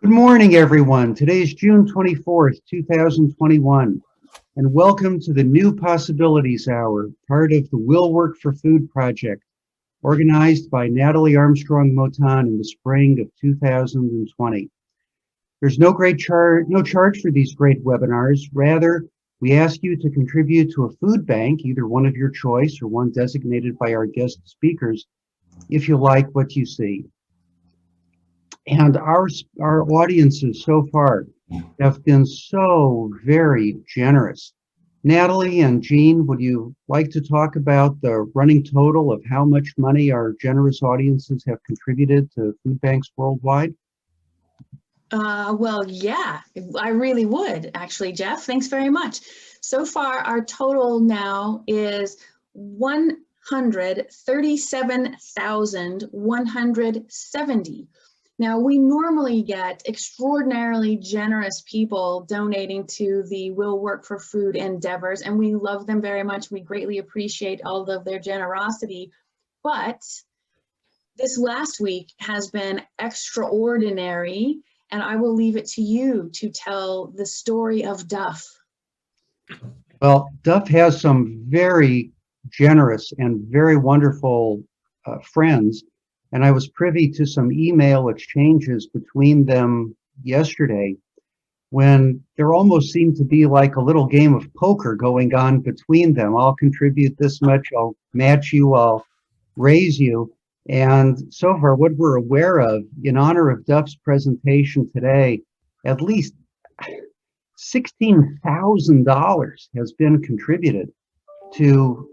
Good morning, everyone. Today is June 24th, 2021, and welcome to the New Possibilities Hour, part of the Will Work for Food project, organized by Natalie Armstrong Motan in the spring of 2020. There's no charge for these great webinars. Rather, we ask you to contribute to a food bank, either one of your choice or one designated by our guest speakers, if you like what you see. And our audiences so far have been so very generous. Natalie and Jean, would you like to talk about the running total of how much money our generous audiences have contributed to food banks worldwide? Well, yeah, I really would, actually, Jeff. Thanks very much. So far, our total now is $137,170. Now, we normally get extraordinarily generous people donating to the Will Work for Food endeavors, and we love them very much. We greatly appreciate all of their generosity. But this last week has been extraordinary, and I will leave it to you to tell the story of Duf. Well, Duf has some very generous and very wonderful friends. And I was privy to some email exchanges between them yesterday when there almost seemed to be like a little game of poker going on between them. I'll contribute this much, I'll match you, I'll raise you. And so far, what we're aware of, in honor of Duf's presentation today, at least $16,000 has been contributed to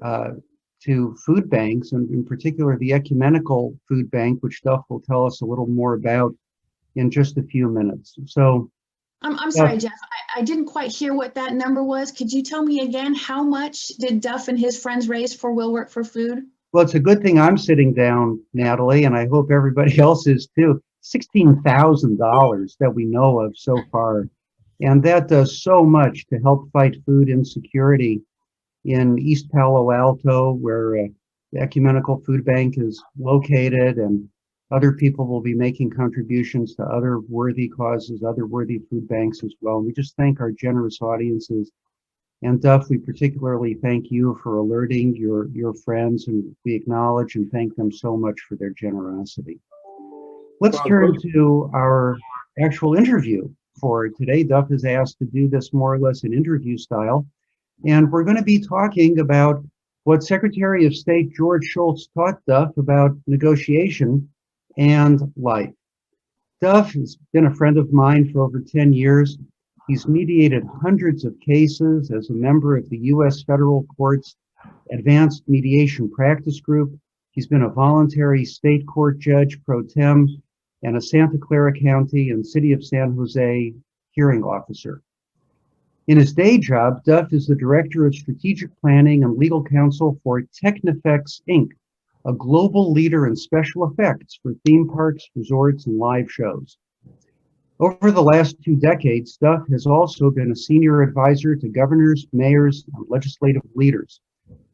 food banks, and in particular the ecumenical food bank, which Duf will tell us a little more about in just a few minutes. So I'm sorry, Jeff, I didn't quite hear what that number was. Could you tell me again, how much did Duf and his friends raise for Will Work for Food? Well, it's a good thing I'm sitting down, Natalie, and I hope everybody else is too. $16,000 that we know of so far. And that does so much to help fight food insecurity in East Palo Alto, where the Ecumenical Food Bank is located, and other people will be making contributions to other worthy causes, other worthy food banks as well. And we just thank our generous audiences. And Duf, we particularly thank you for alerting your friends, and we acknowledge and thank them so much for their generosity. Let's turn to our actual interview for today. Duf is asked to do this more or less in interview style. And we're going to be talking about what Secretary of State George Shultz taught Duf about negotiation and life. Duf has been a friend of mine for over 10 years. He's mediated hundreds of cases as a member of the U.S. Federal Court's Advanced Mediation Practice Group. He's been a voluntary state court judge pro tem and a Santa Clara County and City of San Jose hearing officer. In his day job, Duf is the Director of Strategic Planning and Legal Counsel for Technifex, Inc., a global leader in special effects for theme parks, resorts, and live shows. Over the last 2 decades, Duf has also been a senior advisor to governors, mayors, and legislative leaders.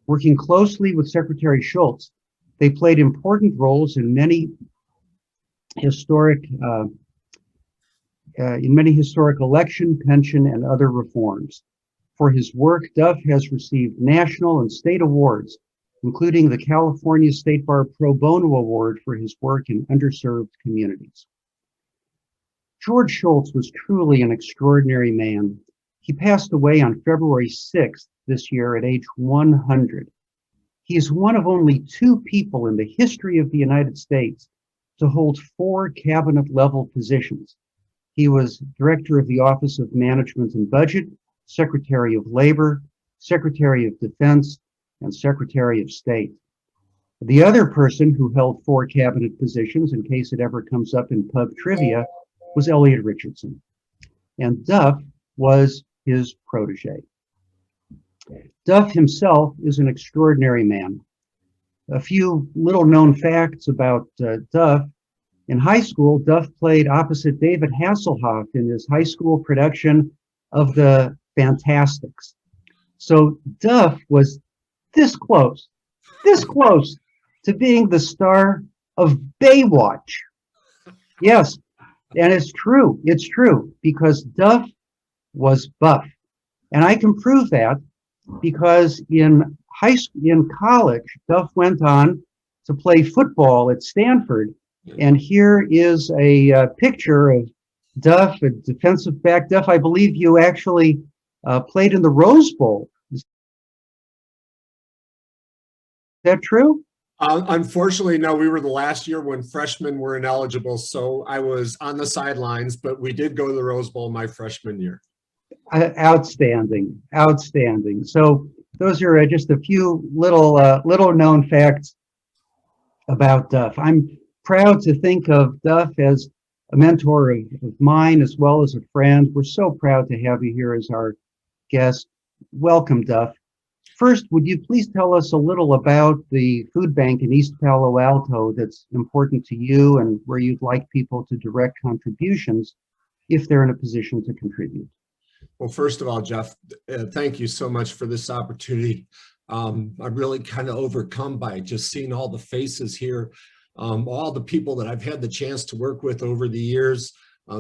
Working closely with Secretary Shultz, they played important roles in many historic election, pension, and other reforms. For his work, Duf has received national and state awards, including the California State Bar Pro Bono Award for his work in underserved communities. George Shultz was truly an extraordinary man. He passed away on February 6th this year at age 100. He is one of only 2 people in the history of the United States to hold 4 cabinet-level positions. He was Director of the Office of Management and Budget, Secretary of Labor, Secretary of Defense, and Secretary of State. The other person who held 4 cabinet positions, in case it ever comes up in pub trivia, was Elliot Richardson. And Duf was his protege. Duf himself is an extraordinary man. A few little known facts about Duf. In high school, Duf played opposite David Hasselhoff in his high school production of The Fantastics. So Duf was this close to being the star of Baywatch. Yes, And it's true, because Duf was buff. And I can prove that because in college, Duf went on to play football at Stanford. And here is a picture of Duf, a defensive back. Duf, I believe you actually played in the Rose Bowl. Is that true? Unfortunately, no, we were the last year when freshmen were ineligible. So I was on the sidelines, but we did go to the Rose Bowl my freshman year. Outstanding, outstanding. So those are just a few little known facts about Duf. I'm proud to think of Duf as a mentor of mine as well as a friend. We're so proud to have you here as our guest. Welcome, Duf. First, would you please tell us a little about the food bank in East Palo Alto that's important to you and where you'd like people to direct contributions if they're in a position to contribute? Well, first of all, Jeff, thank you so much for this opportunity. I'm really kind of overcome by just seeing all the faces here, all the people that I've had the chance to work with over the years.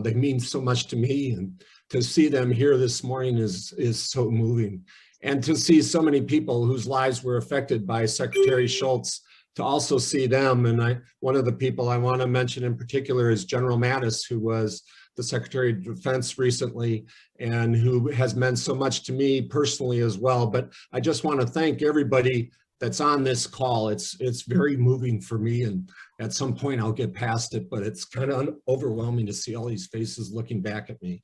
They mean so much to me, and to see them here this morning is so moving. And to see so many people whose lives were affected by Secretary Shultz, to also see them. And one of the people I want to mention in particular is General Mattis, who was the Secretary of Defense recently, and who has meant so much to me personally as well. But I just want to thank everybody that's on this call. It's very moving for me, and at some point I'll get past it, but it's kind of overwhelming to see all these faces looking back at me.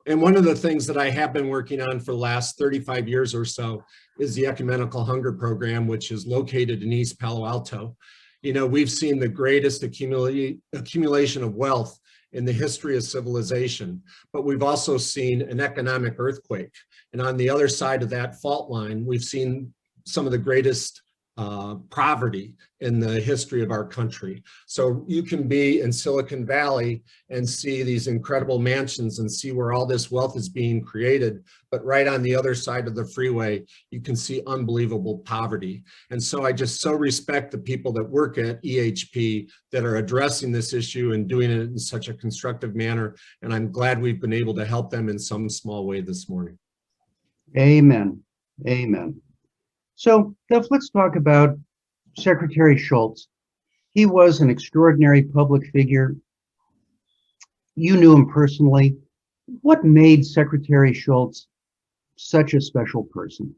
And one of the things that I have been working on for the last 35 years or so is the Ecumenical Hunger Program, which is located in East Palo Alto. You know, we've seen the greatest accumulation of wealth in the history of civilization, but we've also seen an economic earthquake. And on the other side of that fault line, we've seen some of the greatest poverty in the history of our country. So you can be in Silicon Valley and see these incredible mansions and see where all this wealth is being created, but right on the other side of the freeway, you can see unbelievable poverty. And so I just so respect the people that work at EHP that are addressing this issue and doing it in such a constructive manner. And I'm glad we've been able to help them in some small way this morning. Amen. Amen. So, Duf, let's talk about Secretary Shultz. He was an extraordinary public figure. You knew him personally. What made Secretary Shultz such a special person?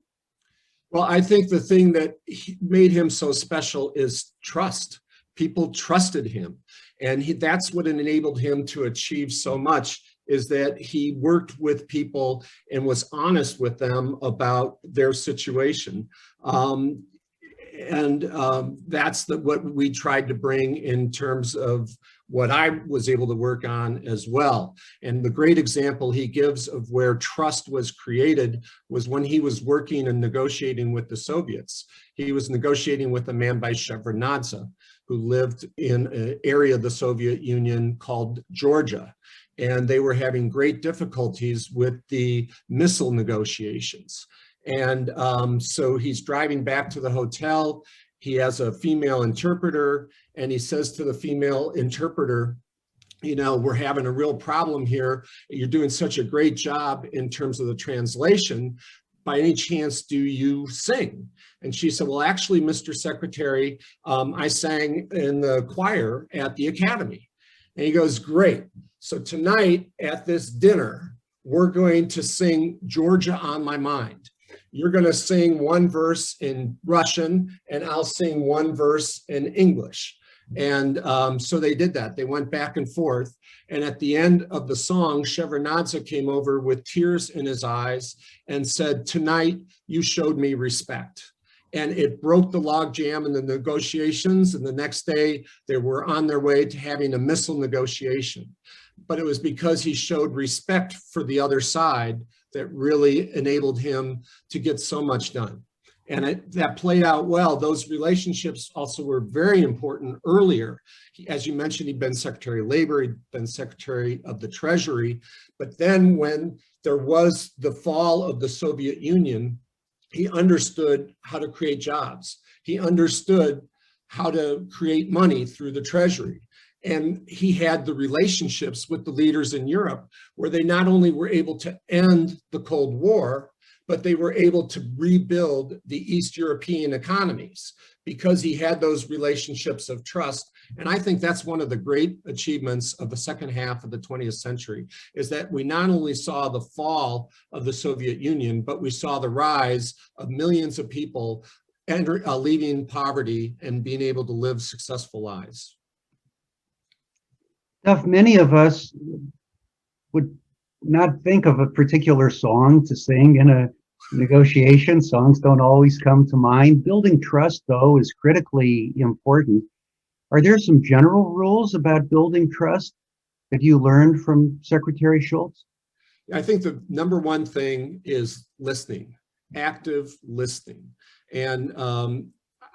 Well, I think the thing that made him so special is trust. People trusted him, and that's what enabled him to achieve so much, is that he worked with people and was honest with them about their situation. That's what we tried to bring in terms of what I was able to work on as well. And the great example he gives of where trust was created was when he was working and negotiating with the Soviets. He was negotiating with a man by Shevardnadze, who lived in an area of the Soviet Union called Georgia. And they were having great difficulties with the missile negotiations. And so he's driving back to the hotel. He has a female interpreter, and he says to the female interpreter, you know, we're having a real problem here. You're doing such a great job in terms of the translation. By any chance, do you sing? And she said, well, actually, Mr. Secretary, I sang in the choir at the academy. And he goes, great. So tonight at this dinner, we're going to sing Georgia on My Mind. You're going to sing one verse in Russian, and I'll sing one verse in English. And so they did that. They went back and forth. And at the end of the song, Shevardnadze came over with tears in his eyes and said, tonight you showed me respect. And it broke the logjam in the negotiations. And the next day they were on their way to having a missile negotiation. But it was because he showed respect for the other side that really enabled him to get so much done. And that played out well. Those relationships also were very important earlier. As you mentioned, he'd been Secretary of Labor, he'd been Secretary of the Treasury. But then when there was the fall of the Soviet Union, he understood how to create jobs. He understood how to create money through the Treasury. And he had the relationships with the leaders in Europe where they not only were able to end the Cold War, but they were able to rebuild the East European economies because he had those relationships of trust. And I think that's one of the great achievements of the second half of the 20th century, is that we not only saw the fall of the Soviet Union, but we saw the rise of millions of people leaving poverty and being able to live successful lives. Duf, many of us would not think of a particular song to sing in a negotiation. Songs don't always come to mind. Building trust, though, is critically important. Are there some general rules about building trust that you learned from Secretary Shultz? I think the number one thing is listening, active listening. And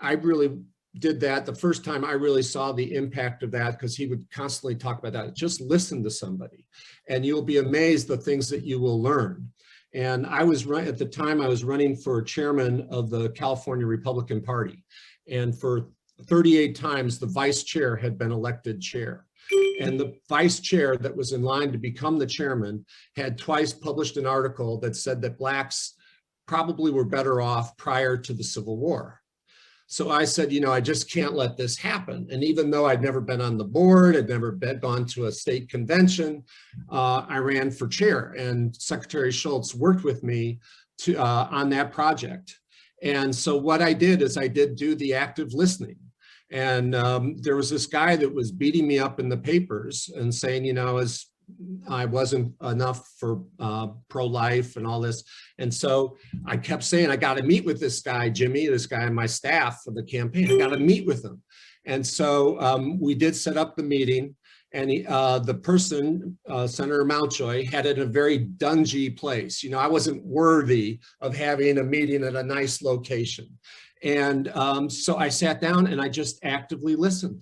I really did that. The first time I really saw the impact of that, because he would constantly talk about that. Just listen to somebody and you'll be amazed the things that you will learn. And I was at the time I was running for chairman of the California Republican Party. And for 38 times, the vice chair had been elected chair. And the vice chair that was in line to become the chairman had twice published an article that said that Blacks probably were better off prior to the Civil War. So I said, you know, I just can't let this happen. And even though I'd never been on the board, I'd never gone to a state convention, I ran for chair. And Secretary Shultz worked with me on that project. And so what I did is I did do the active listening. And there was this guy that was beating me up in the papers and saying, you know, as I wasn't enough for pro-life and all this. And so I kept saying, I got to meet with this guy, Jimmy, this guy on my staff for the campaign. I got to meet with him. And so we did set up the meeting. And the person, Senator Mountjoy, had it in a very dungy place. You know, I wasn't worthy of having a meeting at a nice location. And so I sat down and I just actively listened.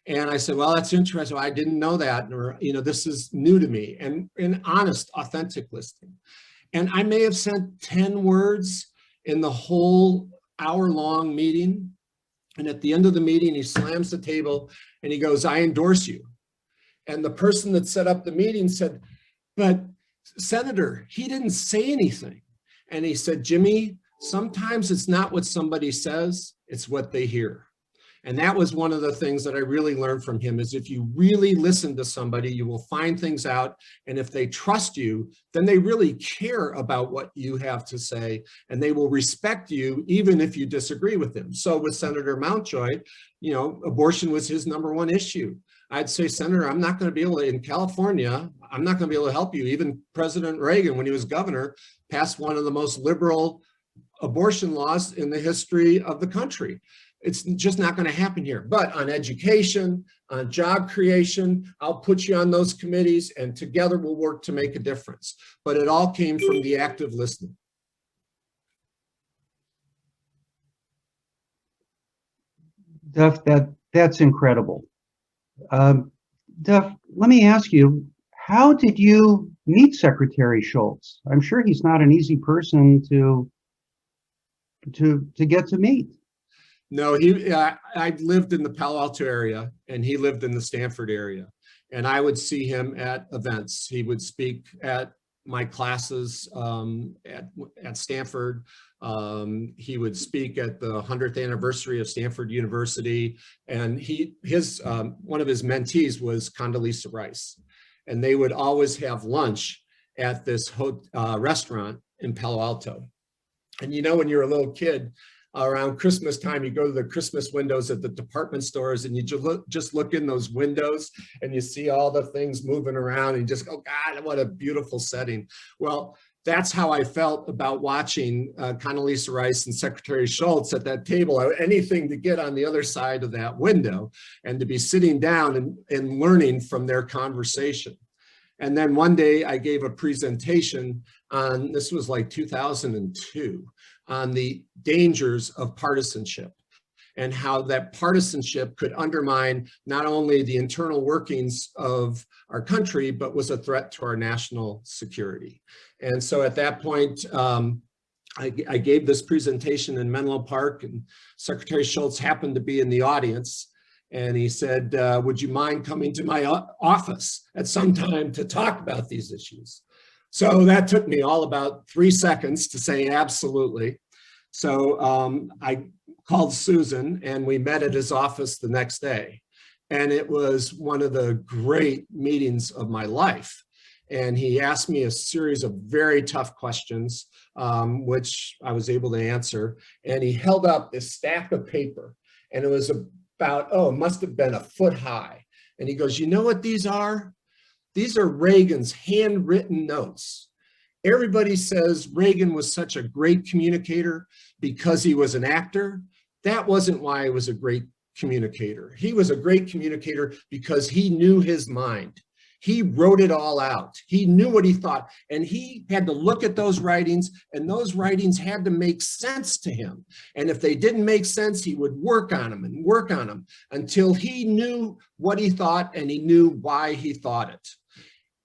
And I said, well, that's interesting. I didn't know that. Or, you know, this is new to me. And honest, authentic listening. And I may have sent 10 words in the whole hour-long meeting. And at the end of the meeting, he slams the table and he goes, I endorse you. And the person that set up the meeting said, but Senator, he didn't say anything. And he said, Jimmy, sometimes it's not what somebody says, it's what they hear. And that was one of the things that I really learned from him, is if you really listen to somebody, you will find things out. And if they trust you, then they really care about what you have to say, and they will respect you even if you disagree with them. So with Senator Mountjoy, you know, abortion was his #1 issue. I'd say, Senator, I'm not going to be able to, in California, I'm not going to be able to help you. Even President Reagan, when he was governor, passed one of the most liberal abortion laws in the history of the country. It's just not going to happen here. But on education, on job creation, I'll put you on those committees and together we'll work to make a difference. But it all came from the active listening. Duf, that's incredible. Duf, let me ask you, how did you meet Secretary Shultz? I'm sure he's not an easy person to get to meet. No, I lived in the Palo Alto area and he lived in the Stanford area. And I would see him at events. He would speak at my classes at Stanford. He would speak at the 100th anniversary of Stanford University. And one of his mentees was Condoleezza Rice. And they would always have lunch at this restaurant in Palo Alto. And you know, when you're a little kid, around Christmas time, you go to the Christmas windows at the department stores and you just look in those windows and you see all the things moving around and you just go, God, what a beautiful setting. Well, that's how I felt about watching Condoleezza Rice and Secretary Shultz at that table. Anything to get on the other side of that window and to be sitting down and learning from their conversation. And then one day I gave a presentation on, this was like 2002, on the dangers of partisanship and how that partisanship could undermine not only the internal workings of our country, but was a threat to our national security. And so at that point, I gave this presentation in Menlo Park, and Secretary Shultz happened to be in the audience. And he said, would you mind coming to my office at some time to talk about these issues? So that took me all about 3 seconds to say absolutely. So I called Susan and we met at his office the next day. And it was one of the great meetings of my life. And he asked me a series of very tough questions, which I was able to answer. And he held up this stack of paper, and it was about, it must have been a foot high. And he goes, you know what these are? These are Reagan's handwritten notes. Everybody says Reagan was such a great communicator because he was an actor. That wasn't why he was a great communicator. He was a great communicator because he knew his mind. He wrote it all out. He knew what he thought, and he had to look at those writings, and those writings had to make sense to him. And if they didn't make sense, he would work on them and work on them until he knew what he thought and he knew why he thought it.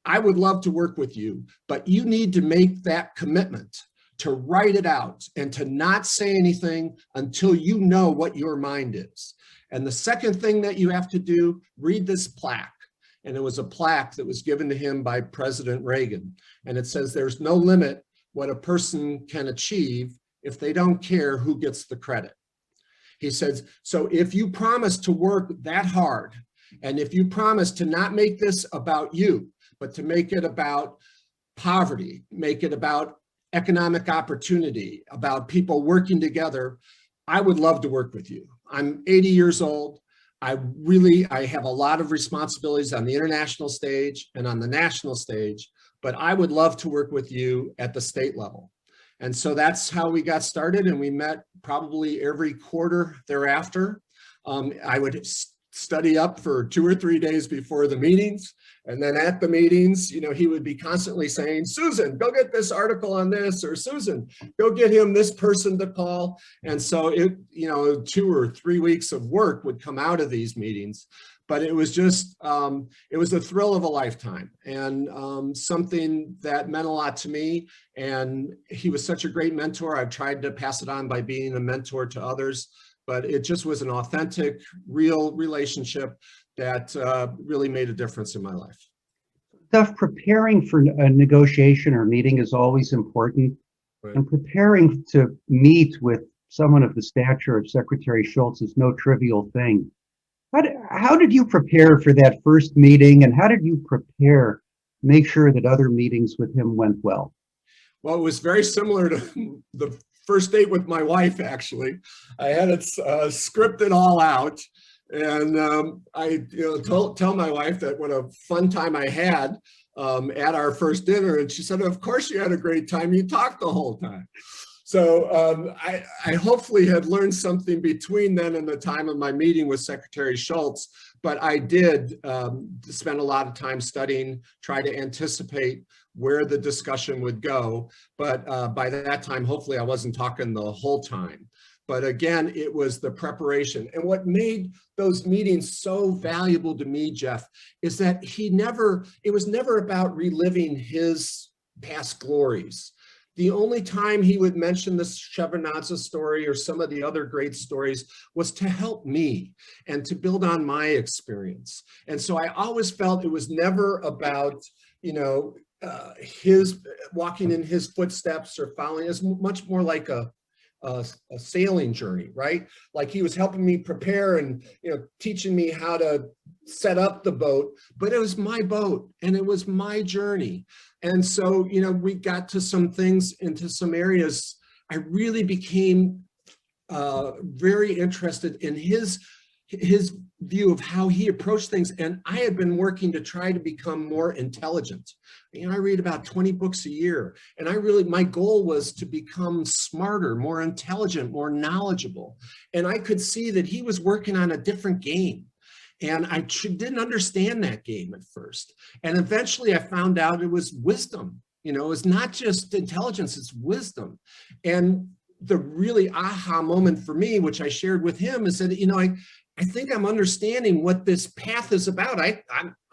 I would love to work with you, but you need to make that commitment to write it out and to not say anything until you know what your mind is. And the second thing that you have to do, read this plaque. And it was a plaque that was given to him by President Reagan. And it says, there's no limit what a person can achieve if they don't care who gets the credit. He says, so if you promise to work that hard, and if you promise to not make this about you, but to make it about poverty, make it about economic opportunity, about people working together, I would love to work with you. I'm 80 years old. I have a lot of responsibilities on the international stage and on the national stage, but I would love to work with you at the state level. And so that's how we got started, and we met probably every quarter thereafter. I would study up for 2 or 3 days before the meetings. And then at the meetings, he would be constantly saying, Susan, go get this article on this, or Susan, go get him this person to call. And so 2 or 3 weeks of work would come out of these meetings. But it was just, it was the thrill of a lifetime, and something that meant a lot to me. And he was such a great mentor. I've tried to pass it on by being a mentor to others, but it just was an authentic, real relationship that really made a difference in my life. Duf, preparing for a negotiation or meeting is always important. Right. And preparing to meet with someone of the stature of Secretary Shultz is no trivial thing. How did you prepare for that first meeting, and how did you make sure that other meetings with him went well? Well, it was very similar to the first date with my wife, actually. I had it scripted all out. And I tell my wife that what a fun time I had at our first dinner. And she said, of course you had a great time. You talked the whole time. So I hopefully had learned something between then and the time of my meeting with Secretary Shultz. But I did spend a lot of time studying, try to anticipate where the discussion would go. But by that time, hopefully I wasn't talking the whole time. But again, it was the preparation. And what made those meetings so valuable to me, Jeff, is that it was never about reliving his past glories. The only time he would mention the Shevardnadze story or some of the other great stories was to help me and to build on my experience. And so I always felt it was never about, his walking in his footsteps or following. It's much more like a sailing journey, right? Like he was helping me prepare and teaching me how to set up the boat, but it was my boat and it was my journey. And so we got to some things, into some areas. I really became very interested in his view of how he approached things, and I had been working to try to become more intelligent. I read about 20 books a year, and my goal was to become smarter, more intelligent, more knowledgeable. And I could see that he was working on a different game, and I didn't understand that game at first. And eventually I found out it was wisdom. It's not just intelligence, it's wisdom. And the really aha moment for me, which I shared with him, is that, I think I'm understanding what this path is about.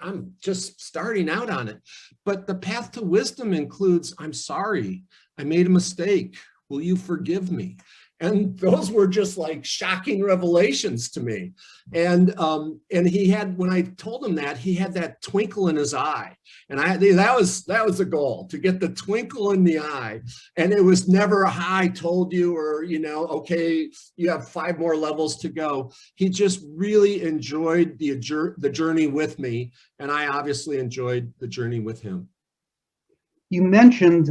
I'm just starting out on it. But the path to wisdom includes, I'm sorry, I made a mistake. Will you forgive me? And those were just like shocking revelations to me. And he had, when I told him that, he had that twinkle in his eye. And that was the goal, to get the twinkle in the eye. And it was never a "I told you," or, okay, you have 5 more levels to go. He just really enjoyed the journey with me. And I obviously enjoyed the journey with him. You mentioned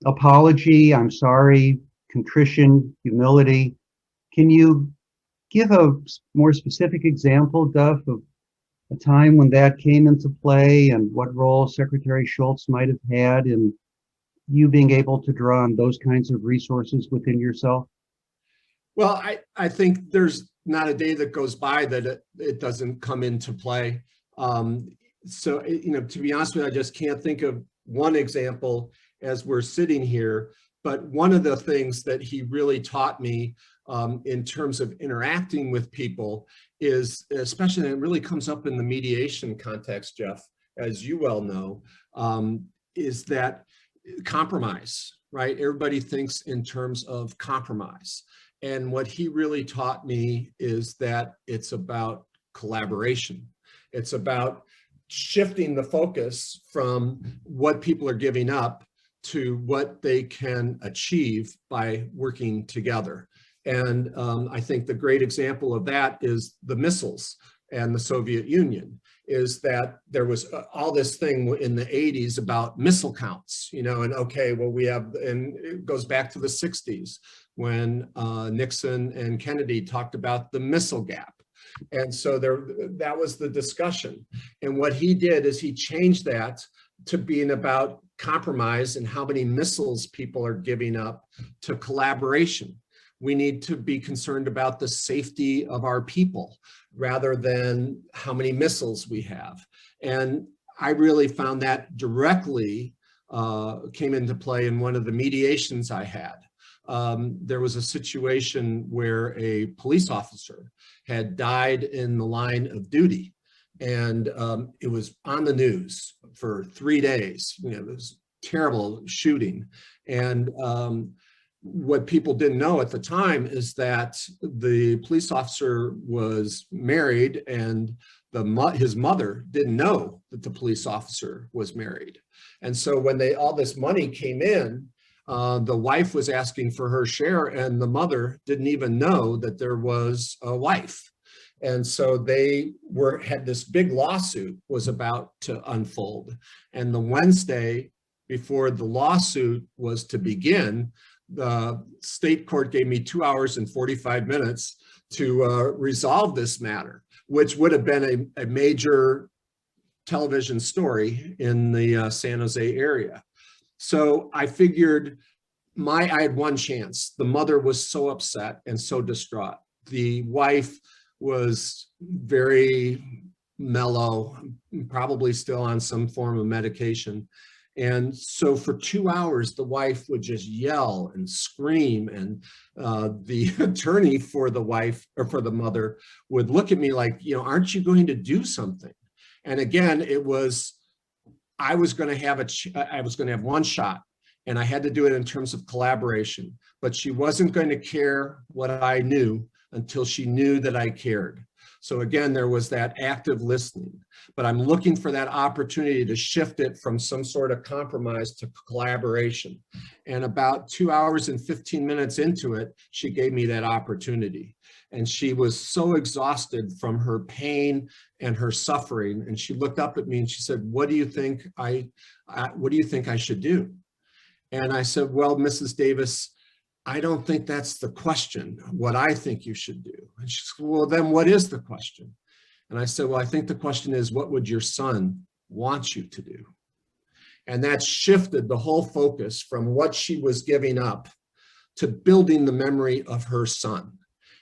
apology, I'm sorry, contrition, humility. Can you give a more specific example, Duf, of a time when that came into play and what role Secretary Shultz might have had in you being able to draw on those kinds of resources within yourself? Well, I think there's not a day that goes by that it doesn't come into play. So, to be honest with you, I just can't think of one example as we're sitting here. But one of the things that he really taught me in terms of interacting with people is, especially, and it really comes up in the mediation context, Jeff, as you well know, is that compromise, right? Everybody thinks in terms of compromise. And what he really taught me is that it's about collaboration. It's about shifting the focus from what people are giving up to what they can achieve by working together. And I think the great example of that is the missiles and the Soviet Union, is that there was all this thing in the 80s about missile counts, and okay, well, we have, and it goes back to the 60s when Nixon and Kennedy talked about the missile gap. And so that was the discussion. And what he did is he changed that to being about compromise and how many missiles people are giving up to collaboration. We need to be concerned about the safety of our people rather than how many missiles we have. And I really found that directly came into play in one of the mediations I had. There was a situation where a police officer had died in the line of duty. And it was on the news for 3 days. It was terrible shooting. And what people didn't know at the time is that the police officer was married, and his mother didn't know that the police officer was married. And so when all this money came in, the wife was asking for her share, and the mother didn't even know that there was a wife. And so they had this big lawsuit was about to unfold. And the Wednesday before the lawsuit was to begin, the state court gave me 2 hours and 45 minutes to resolve this matter, which would have been a major television story in the San Jose area. So I figured I had one chance. The mother was so upset and so distraught. The wife was very mellow, probably still on some form of medication. And so for 2 hours, the wife would just yell and scream. And the attorney for the wife, or for the mother, would look at me like, aren't you going to do something? And again, I was going to have one shot, and I had to do it in terms of collaboration, but she wasn't going to care what I knew until she knew that I cared. So again, there was that active listening, but I'm looking for that opportunity to shift it from some sort of compromise to collaboration. And about 2 hours and 15 minutes into it, she gave me that opportunity. And she was so exhausted from her pain and her suffering. And she looked up at me and she said, what do you think I should do? And I said, well, Mrs. Davis, I don't think that's the question, what I think you should do. And she said, well, then what is the question? And I said, well, I think the question is, what would your son want you to do? And that shifted the whole focus from what she was giving up to building the memory of her son.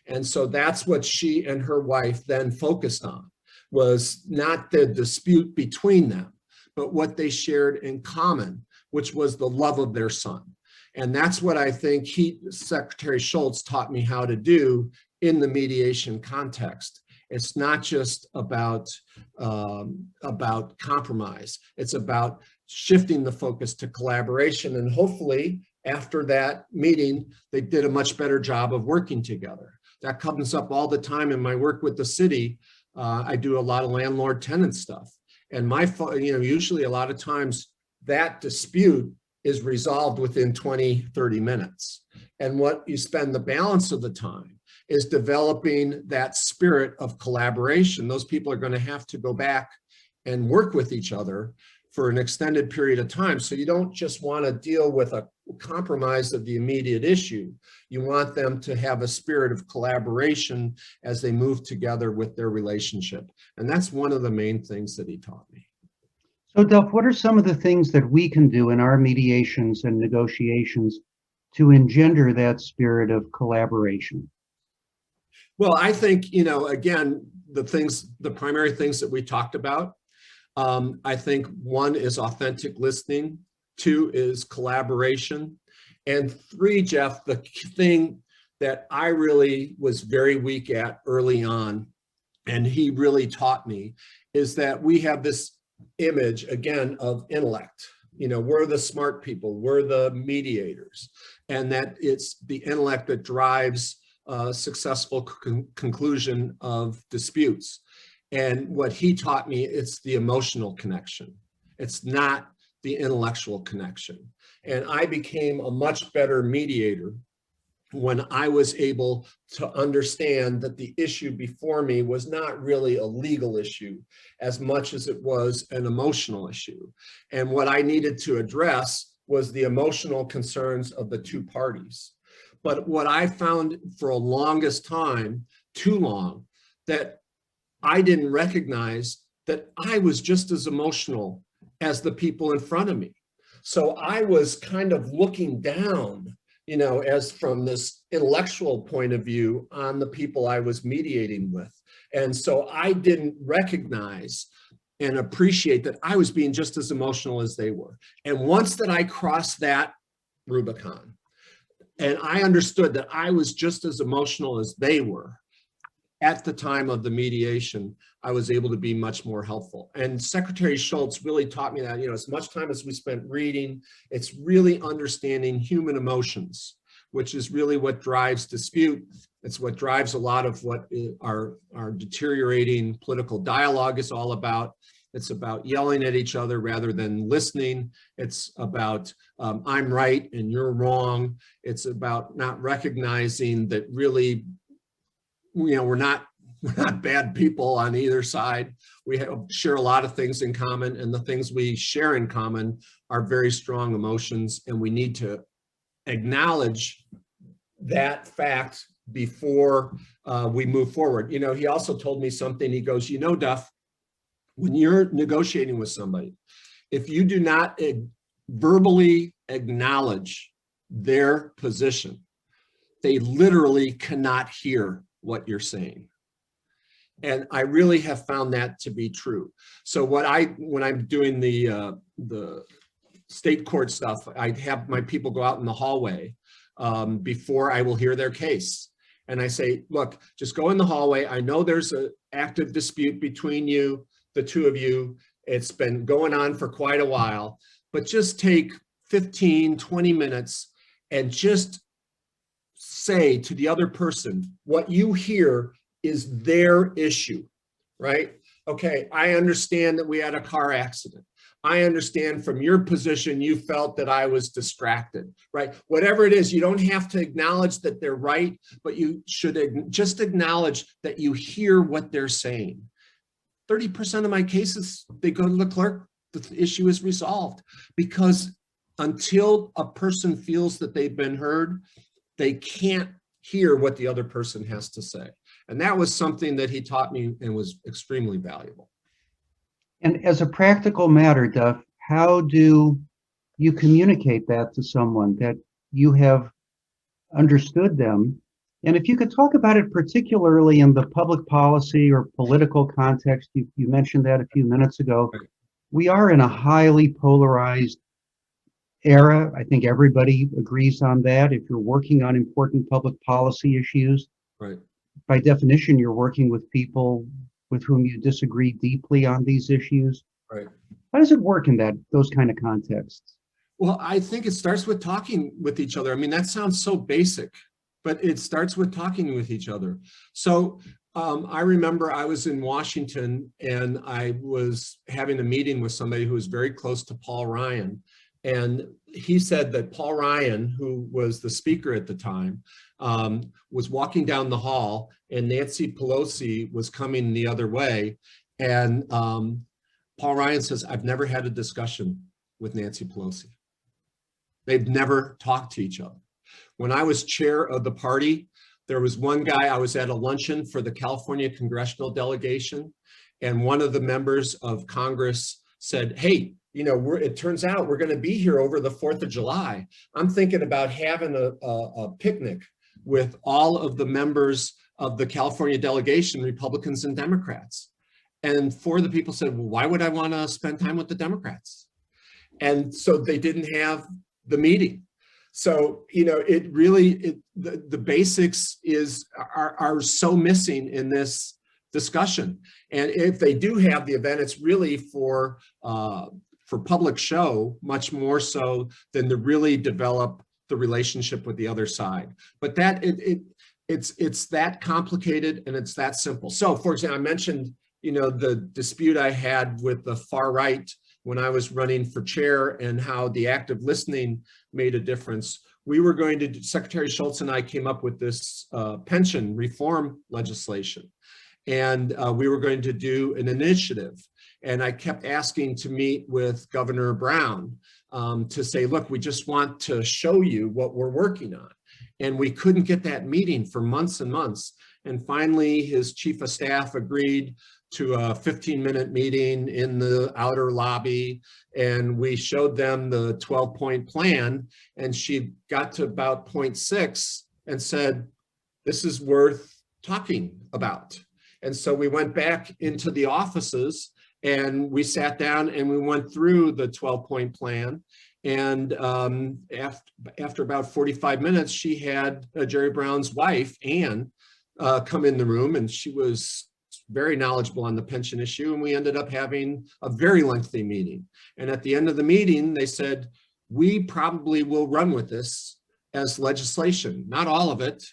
And so that's what she and her wife then focused on, was not the dispute between them, but what they shared in common, which was the love of their son. And that's what I think Secretary Shultz taught me how to do in the mediation context. It's not just about compromise. It's about shifting the focus to collaboration. And hopefully after that meeting, they did a much better job of working together. That comes up all the time in my work with the city. I do a lot of landlord-tenant stuff. And usually a lot of times that dispute is resolved within 20, 30 minutes. And what you spend the balance of the time is developing that spirit of collaboration. Those people are going to have to go back and work with each other for an extended period of time. So you don't just want to deal with a compromise of the immediate issue. You want them to have a spirit of collaboration as they move together with their relationship. And that's one of the main things that he taught me. So Duf, what are some of the things that we can do in our mediations and negotiations to engender that spirit of collaboration? Well, I think, again, the primary things that we talked about, I think one is authentic listening, 2 is collaboration, and 3, Jeff, the thing that I really was very weak at early on, and he really taught me, is that we have this image, again, of intellect. We're the smart people, we're the mediators, and that it's the intellect that drives successful conclusion of disputes. And what he taught me, it's the emotional connection. It's not the intellectual connection. And I became a much better mediator when I was able to understand that the issue before me was not really a legal issue as much as it was an emotional issue. And what I needed to address was the emotional concerns of the 2 parties. But what I found for a longest time, too long, that I didn't recognize that I was just as emotional as the people in front of me. So I was kind of looking down, as from this intellectual point of view on the people I was mediating with. And so I didn't recognize and appreciate that I was being just as emotional as they were. And once that I crossed that Rubicon, and I understood that I was just as emotional as they were at the time of the mediation, I was able to be much more helpful. And Secretary Shultz really taught me that, as much time as we spent reading, it's really understanding human emotions, which is really what drives dispute. It's what drives a lot of what our deteriorating political dialogue is all about. It's about yelling at each other rather than listening. It's about I'm right and you're wrong. It's about not recognizing that really, we're not bad people on either side. We share a lot of things in common, and the things we share in common are very strong emotions, and we need to acknowledge that fact before we move forward. He also told me something. He goes, Duf, when you're negotiating with somebody, if you do not verbally acknowledge their position, they literally cannot hear what you're saying. And I really have found that to be true. So when I'm doing the state court stuff, I have my people go out in the hallway before I will hear their case. And I say, look, just go in the hallway. I know there's an active dispute between you, the 2 of you. It's been going on for quite a while, but just take 15, 20 minutes and just say to the other person, what you hear is their issue, right? Okay, I understand that we had a car accident. I understand from your position, you felt that I was distracted, right? Whatever it is, you don't have to acknowledge that they're right, but you should just acknowledge that you hear what they're saying. 30% of my cases, they go to the clerk, the issue is resolved, because until a person feels that they've been heard, they can't hear what the other person has to say. And that was something that he taught me and was extremely valuable. And as a practical matter, Duf, how do you communicate that to someone, that you have understood them? And if you could talk about it particularly in the public policy or political context, you mentioned that a few minutes ago. Right. We are in a highly polarized era. I think everybody agrees on that. If you're working on important public policy issues, Right. by definition, you're working with people with whom you disagree deeply on these issues. Right. How does it work in those kind of contexts? Well, I think it starts with talking with each other. I mean, that sounds so basic, but it starts with talking with each other. So I remember I was in Washington and I was having a meeting with somebody who was very close to Paul Ryan. And he said that Paul Ryan, who was the speaker at the time, was walking down the hall and Nancy Pelosi was coming the other way. And Paul Ryan says, I've never had a discussion with Nancy Pelosi. They've never talked to each other. When I was chair of the party, there was one guy, I was at a luncheon for the California congressional delegation, and one of the members of Congress said, hey, you know, it turns out we're going to be here over the 4th of July. I'm thinking about having a picnic with all of the members of the California delegation, Republicans and Democrats. And 4 of the people said, well, why would I want to spend time with the Democrats? And so they didn't have the meeting. So, you know, it really, the basics are so missing in this discussion. And if they do have the event, it's really for public show, much more so than to really develop the relationship with the other side. But that it's that complicated and it's that simple. So, for example, I mentioned, you know, the dispute I had with the far right when I was running for chair and how the active listening made a difference. We were going to, Secretary Shultz and I came up with this pension reform legislation. And we were going to do an initiative. And I kept asking to meet with Governor Brown to say, look, we just want to show you what we're working on. And we couldn't get that meeting for months and months. And finally, his chief of staff agreed to a 15-minute meeting in the outer lobby. And we showed them the 12-point plan. And she got to about point 6 and said, this is worth talking about. And so we went back into the offices and we sat down and we went through the 12-point plan. And after about 45 minutes, she had Jerry Brown's wife, Ann, come in the room, and she was very knowledgeable on the pension issue. And we ended up having a very lengthy meeting. And at the end of the meeting, they said, we probably will run with this as legislation, not all of it,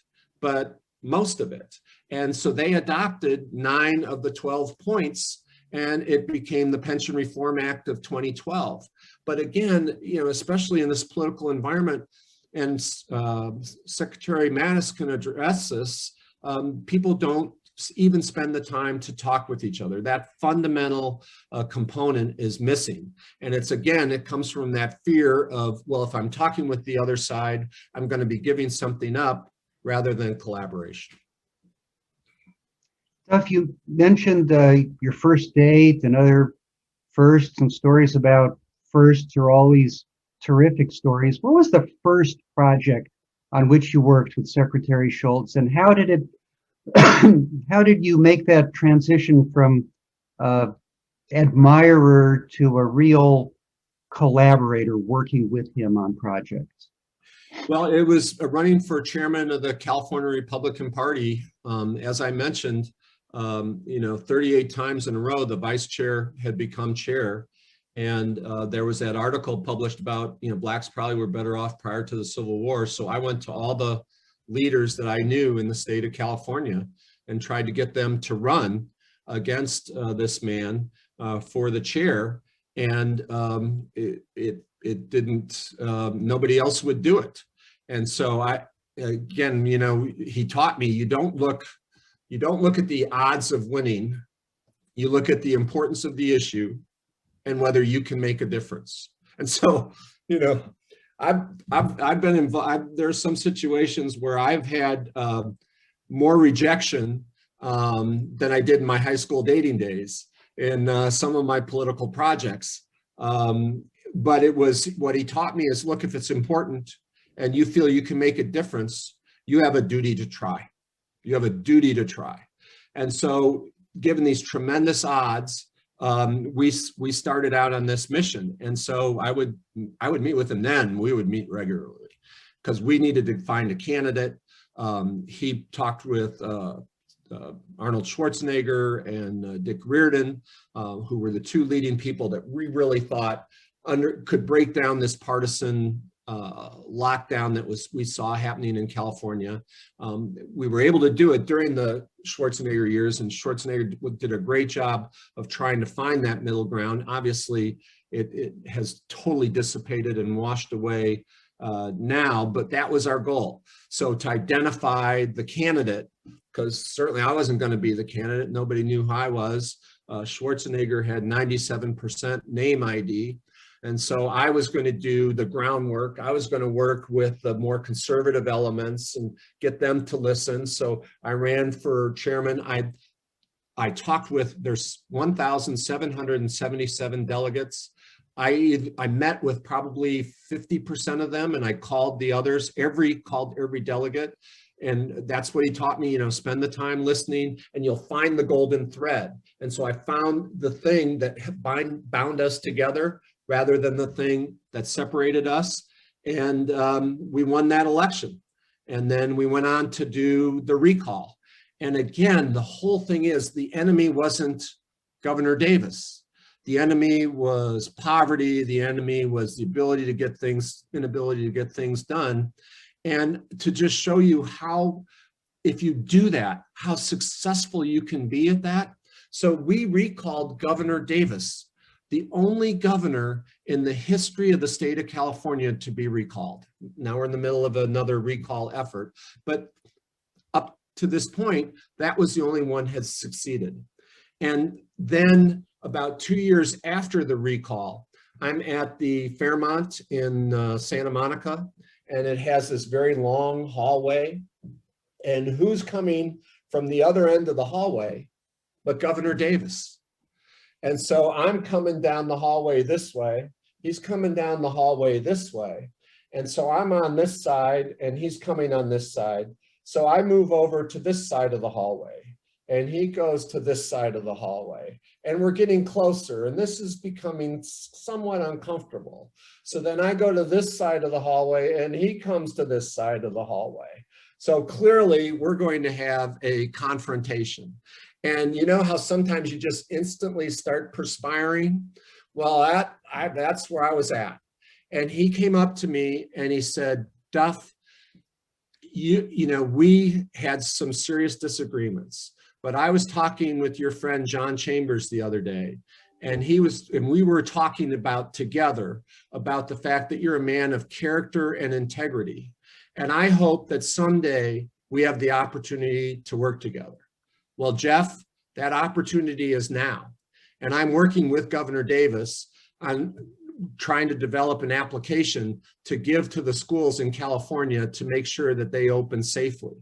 but most of it. And so they adopted 9 of the 12 points, and it became the Pension Reform Act of 2012. But again, you know, especially in this political environment, and Secretary Mattis can address this, people don't even spend the time to talk with each other. That fundamental component is missing. And it's, again, it comes from that fear of, well, if I'm talking with the other side, I'm going to be giving something up rather than collaboration. Duf, you mentioned your first date and other firsts, and stories about firsts are always terrific stories. What was the first project on which you worked with Secretary Shultz, and how did it how did you make that transition from admirer to a real collaborator working with him on projects? Well, it was running for chairman of the California Republican Party. As I mentioned, you know, 38 times in a row, the vice chair had become chair. And there was that article published about, you know, blacks probably were better off prior to the Civil War. So I went to all the leaders that I knew in the state of California and tried to get them to run against this man for the chair. And it didn't, nobody else would do it. And so again, you know, he taught me, you don't look at the odds of winning, you look at the importance of the issue and whether you can make a difference. And so, you know, I've been involved. There are some situations where I've had more rejection than I did in my high school dating days in some of my political projects. But it was, what he taught me is, look, if it's important and you feel you can make a difference, you have a duty to try. You have a duty to try. And so given these tremendous odds, we started out on this mission. And so I would meet with him then. We would meet regularly because we needed to find a candidate. He talked with Arnold Schwarzenegger and Dick Reardon, who were the 2 leading people that we really thought could break down this partisan lockdown that we saw happening in California. We were able to do it during the Schwarzenegger years, and Schwarzenegger did a great job of trying to find that middle ground. Obviously, it has totally dissipated and washed away now, but that was our goal. So to identify the candidate, because certainly I wasn't going to be the candidate. Nobody knew who I was. Schwarzenegger had 97% name ID. And so I was going to do the groundwork. I was going to work with the more conservative elements and get them to listen. So I ran for chairman. I talked with, there's 1,777 delegates. I met with probably 50% of them, and I called the others, called every delegate. And that's what he taught me, spend the time listening and you'll find the golden thread. And so I found the thing that bound us together rather than the thing that separated us. And we won that election. And then we went on to do the recall. And again, the whole thing is the enemy wasn't Governor Davis. The enemy was poverty. The enemy was the inability to get things done. And to just show you how, if you do that, how successful you can be at that. So we recalled Governor Davis, the only governor in the history of the state of California to be recalled. Now we're in the middle of another recall effort, but up to this point, that was the only one that had succeeded. And then about 2 years after the recall, I'm at the Fairmont in Santa Monica, and it has this very long hallway. And who's coming from the other end of the hallway but Governor Davis? And so I'm coming down the hallway this way. He's coming down the hallway this way. And so I'm on this side and he's coming on this side. So I move over to this side of the hallway and he goes to this side of the hallway. And we're getting closer and this is becoming somewhat uncomfortable. So then I go to this side of the hallway and he comes to this side of the hallway. So clearly we're going to have a confrontation. And you know how sometimes you just instantly start perspiring? Well, that's where I was at. And he came up to me and he said, Duf, we had some serious disagreements, but I was talking with your friend John Chambers the other day, and we were talking together about the fact that you're a man of character and integrity. And I hope that someday we have the opportunity to work together. Well, Jeff, that opportunity is now. And I'm working with Governor Davis on trying to develop an application to give to the schools in California to make sure that they open safely.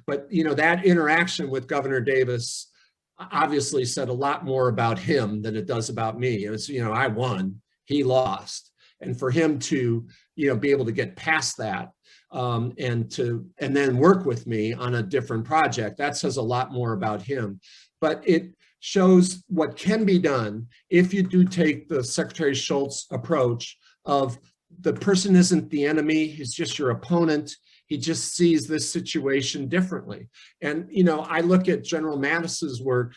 But that interaction with Governor Davis obviously said a lot more about him than it does about me. It's, I won, he lost. And for him to, be able to get past that and then work with me on a different project, that says a lot more about him. But it shows what can be done if you do take the Secretary Shultz approach of the person isn't the enemy, he's just your opponent. He just sees this situation differently. And, I look at General Mattis's work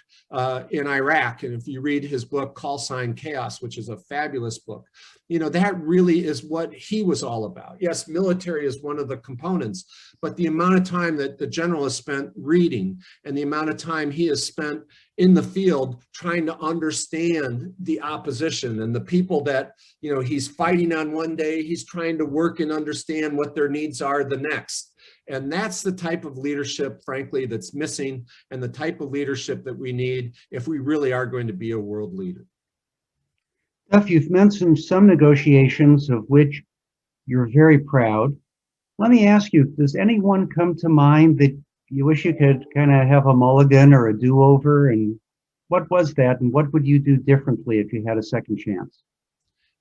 in Iraq, and if you read his book, Call Sign Chaos, which is a fabulous book, that really is what he was all about. Yes, military is one of the components, but the amount of time that the general has spent reading and the amount of time he has spent in the field trying to understand the opposition and the people that, he's fighting on one day, he's trying to work and understand what their needs are the next. And that's the type of leadership, frankly, that's missing, and the type of leadership that we need if we really are going to be a world leader. Duf, you've mentioned some negotiations of which you're very proud. Let me ask you, does anyone come to mind that you wish you could kind of have a mulligan or a do-over? And what was that? And what would you do differently if you had a second chance?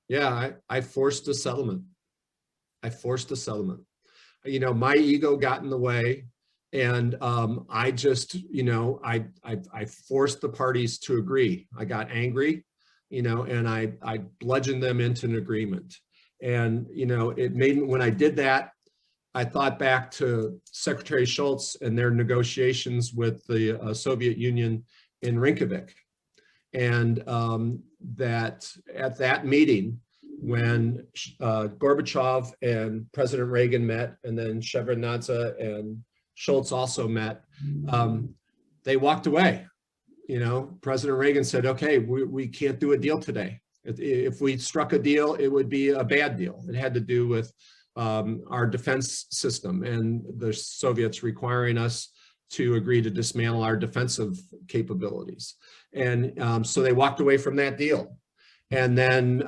Yeah, I forced a settlement. I forced a settlement. My ego got in the way, and I just, I forced the parties to agree. I got angry, and I bludgeoned them into an agreement. And, it made me, when I did that, I thought back to Secretary Shultz and their negotiations with the Soviet Union in Reykjavik. And that at that meeting, when Gorbachev and President Reagan met, and then Shevardnadze and Shultz also met, they walked away. You know, President Reagan said, okay, we can't do a deal today. If we struck a deal, it would be a bad deal. It had to do with our defense system and the Soviets requiring us to agree to dismantle our defensive capabilities. And so they walked away from that deal. And then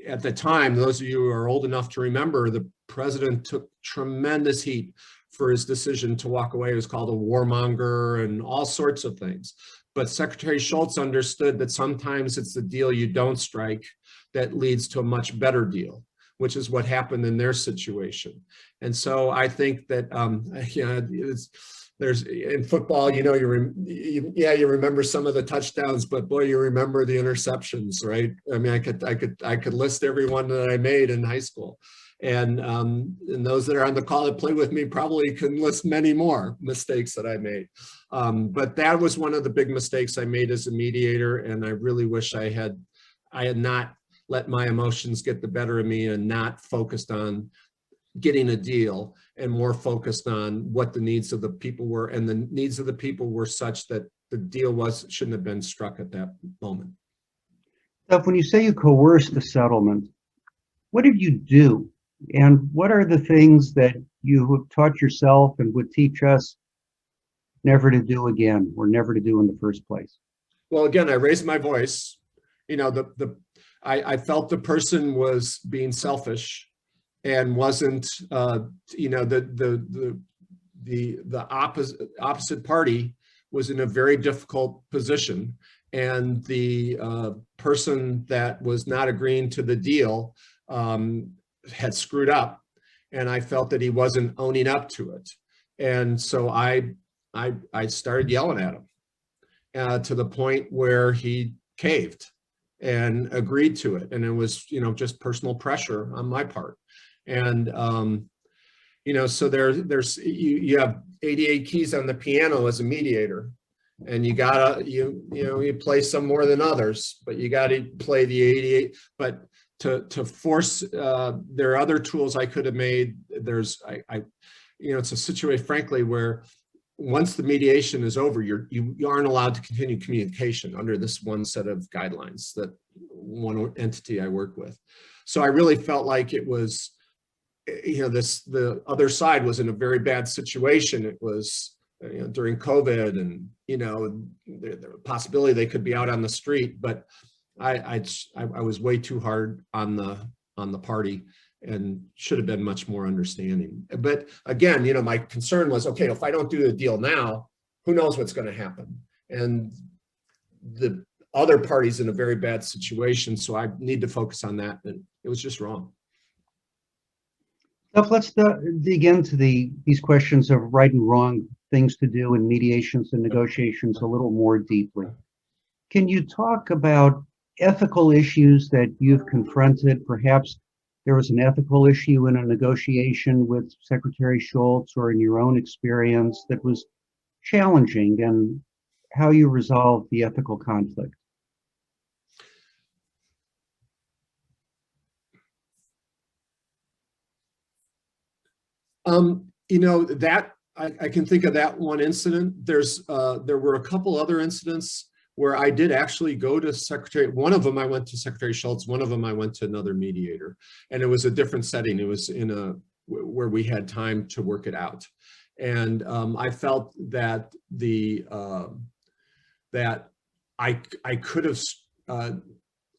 at the time, those of you who are old enough to remember, the president took tremendous heat for his decision to walk away. It was called a warmonger and all sorts of things. But Secretary Shultz understood that sometimes it's the deal you don't strike that leads to a much better deal, which is what happened in their situation. And so I think that, there's in football, you know, you remember some of the touchdowns, but boy, you remember the interceptions, right? I mean, I could list every one that I made in high school. And those that are on the call that play with me probably can list many more mistakes that I made. But that was one of the big mistakes I made as a mediator. And I really wish I had not let my emotions get the better of me and not focused on getting a deal and more focused on what the needs of the people were. And the needs of the people were such that the deal shouldn't have been struck at that moment. Duf, when you say you coerced the settlement, what did you do? And what are the things that you have taught yourself and would teach us never to do again, or never to do in the first place? Well, again, I raised my voice. You know, I felt the person was being selfish and wasn't, you know, the opposite party was in a very difficult position, and the person that was not agreeing to the deal had screwed up, and I felt that he wasn't owning up to it. And so I started yelling at him to the point where he caved and agreed to it. And it was, you know, just personal pressure on my part. And, you know, so you have 88 keys on the piano as a mediator, and you gotta, you play some more than others, but you gotta play the 88, but to force, there are other tools I could have made. There's, you know, it's a situation, frankly, where once the mediation is over, you aren't allowed to continue communication under this one set of guidelines that one entity I work with. So I really felt like it was, you know, the other side was in a very bad situation. It was, you know, during COVID, and, you know, the possibility they could be out on the street, but I was way too hard on the party and should have been much more understanding. But again, you know, my concern was, okay, if I don't do the deal now, who knows what's going to happen? And the other party's in a very bad situation, so I need to focus on that. And it was just wrong. Let's dig into these questions of right and wrong things to do in mediations and negotiations a little more deeply. Can you talk about ethical issues that you've confronted? Perhaps there was an ethical issue in a negotiation with Secretary Shultz, or in your own experience, that was challenging, and how you resolved the ethical conflict. You know, that I can think of that one incident. There were a couple other incidents where I did actually go to Secretary. One of them I went to Secretary Shultz. One of them I went to another mediator, and it was a different setting. It was where we had time to work it out, and I felt that that I could have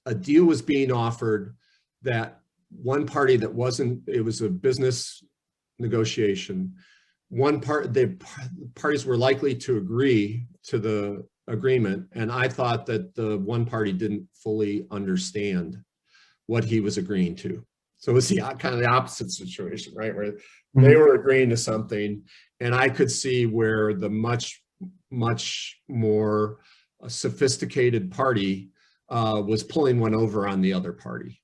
a deal was being offered that one party that wasn't. It was a business negotiation. The parties were likely to agree to the agreement, and I thought that the one party didn't fully understand what he was agreeing to. So it was kind of the opposite situation, right? Where they were agreeing to something, and I could see where the much more sophisticated party was pulling one over on the other party.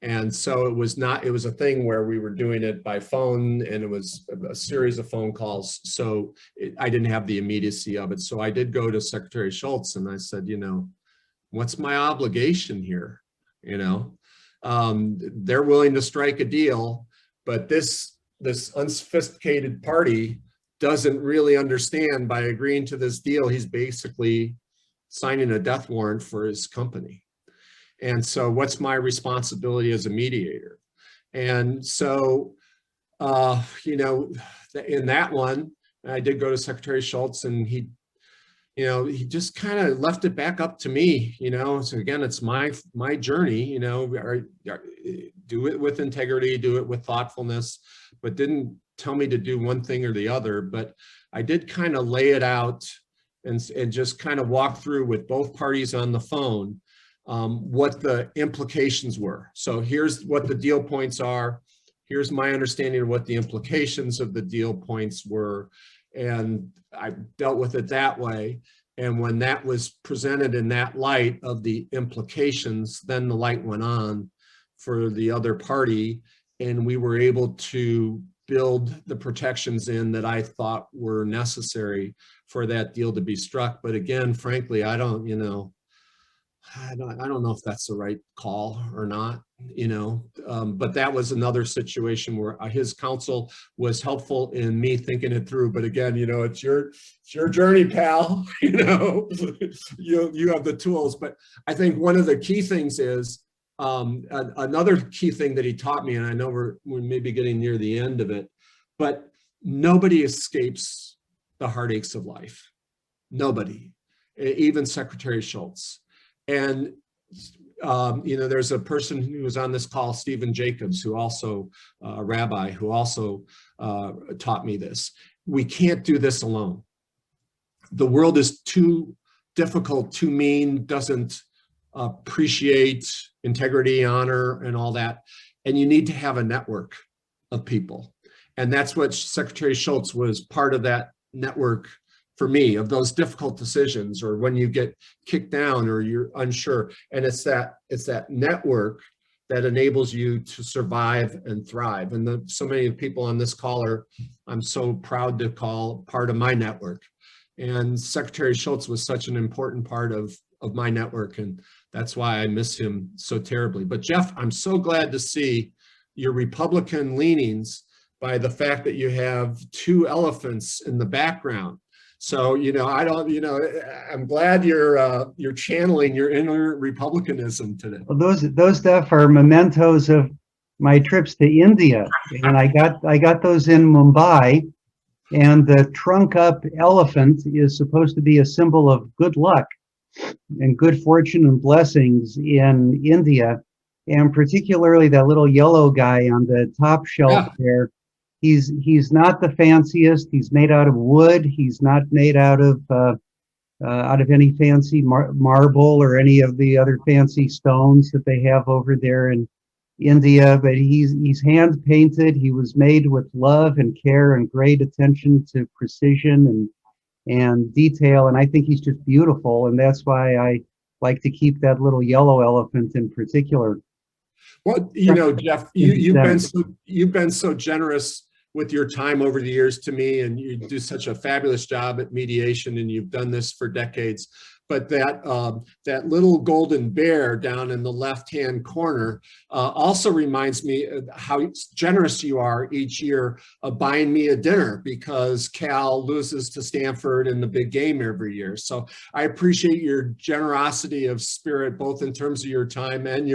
And so it was a thing where we were doing it by phone, and it was a series of phone calls. So I didn't have the immediacy of it. So I did go to Secretary Shultz, and I said, you know, what's my obligation here? You know, They're willing to strike a deal, but this unsophisticated party doesn't really understand by agreeing to this deal, he's basically signing a death warrant for his company. And so what's my responsibility as a mediator? And so, you know, in that one, I did go to Secretary Shultz, and he just kind of left it back up to me, so again, it's my journey, do it with integrity, do it with thoughtfulness, but didn't tell me to do one thing or the other. But I did kind of lay it out and just kind of walk through with both parties on the phone what the implications were. So here's what the deal points are. Here's my understanding of what the implications of the deal points were. And I dealt with it that way. And when that was presented in that light of the implications, then the light went on for the other party. And we were able to build the protections in that I thought were necessary for that deal to be struck. But again, frankly, I don't know if that's the right call or not, but that was another situation where his counsel was helpful in me thinking it through. But again, it's your journey, pal. You have the tools. But I think one of the key things is another key thing that he taught me, and I know we're maybe getting near the end of it, but nobody escapes the heartaches of life. Nobody, even Secretary Shultz. And, there's a person who was on this call, Stephen Jacobs, who also, a rabbi, who also taught me this. We can't do this alone. The world is too difficult, too mean, doesn't appreciate integrity, honor, and all that. And you need to have a network of people. And that's what Secretary Shultz was part of, that network for me, of those difficult decisions, or when you get kicked down or you're unsure. And it's that network that enables you to survive and thrive. And so many people on this call I'm so proud to call part of my network. And Secretary Shultz was such an important part of my network. And that's why I miss him so terribly. But Jeff, I'm so glad to see your Republican leanings by the fact that you have two elephants in the background. So, I'm glad you're channeling your inner Republicanism today. Well, those stuff are mementos of my trips to India, and I got those in Mumbai. And the trunk up elephant is supposed to be a symbol of good luck and good fortune and blessings in India, and particularly that little yellow guy on the top shelf there. He's not the fanciest. He's made out of wood. He's not made out of any fancy marble or any of the other fancy stones that they have over there in India. But he's hand painted. He was made with love and care and great attention to precision and detail. And I think he's just beautiful. And that's why I like to keep that little yellow elephant in particular. Well, Jeff, you've been so generous with your time over the years to me, and you do such a fabulous job at mediation, and you've done this for decades. But that little golden bear down in the left-hand corner also reminds me of how generous you are each year of buying me a dinner, because Cal loses to Stanford in the big game every year. So I appreciate your generosity of spirit, both in terms of your time and